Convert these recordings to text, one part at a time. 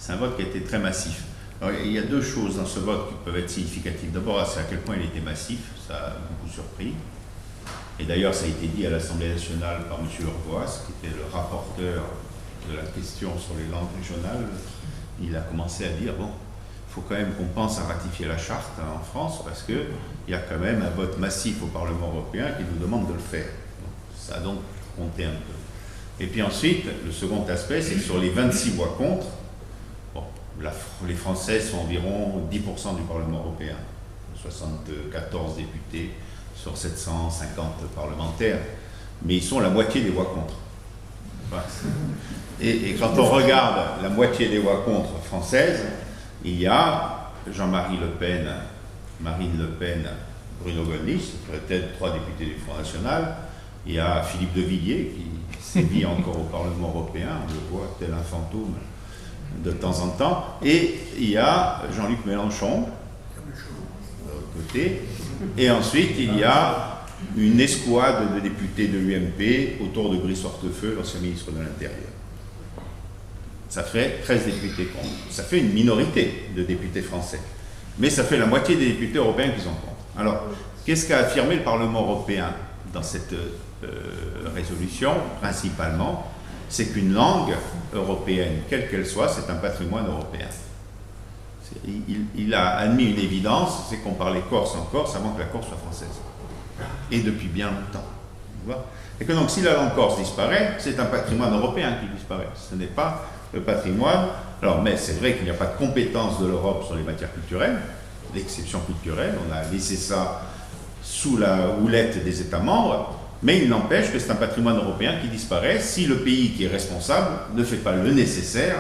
C'est un vote qui a été très massif. Alors, il y a deux choses dans ce vote qui peuvent être significatives. D'abord, c'est à quel point il était massif, ça a beaucoup surpris. Et d'ailleurs, ça a été dit à l'Assemblée nationale par M. Urvoas, qui était le rapporteur de la question sur les langues régionales. Il a commencé à dire, bon, il faut quand même qu'on pense à ratifier la charte en France, parce qu'il y a quand même un vote massif au Parlement européen qui nous demande de le faire. Ça a donc compté un peu. Et puis ensuite, le second aspect, c'est que sur les 26 voix contre, bon, les Français sont environ 10% du Parlement européen, 74 députés sur 750 parlementaires, mais ils sont la moitié des voix contre. Et quand on regarde la moitié des voix contre françaises, il y a Jean-Marie Le Pen, Marine Le Pen, Bruno Gollnisch, peut-être 3 députés du Front National. Il y a Philippe de Villiers qui sévit encore au Parlement européen, on le voit tel un fantôme de temps en temps. Et il y a Jean-Luc Mélenchon, de l'autre côté. Et ensuite, il y a une escouade de députés de l'UMP autour de Brice Hortefeux, l'ancien ministre de l'Intérieur. Ça fait 13 députés contre. Ça fait une minorité de députés français. Mais ça fait la moitié des députés européens qui sont contre. Alors, qu'est-ce qu'a affirmé le Parlement européen dans cette résolution, principalement? C'est qu'une langue européenne, quelle qu'elle soit, c'est un patrimoine européen. Il a admis une évidence, c'est qu'on parlait corse en Corse avant que la Corse soit française. Et depuis bien longtemps. Et que donc, si la langue corse disparaît, c'est un patrimoine européen qui disparaît. Ce n'est pas le patrimoine. Alors, mais c'est vrai qu'il n'y a pas de compétence de l'Europe sur les matières culturelles, l'exception culturelle, on a laissé ça sous la houlette des États membres, mais il n'empêche que c'est un patrimoine européen qui disparaît si le pays qui est responsable ne fait pas le nécessaire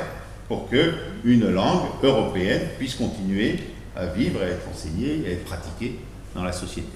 pour qu'une langue européenne puisse continuer à vivre, à être enseignée et à être pratiquée dans la société.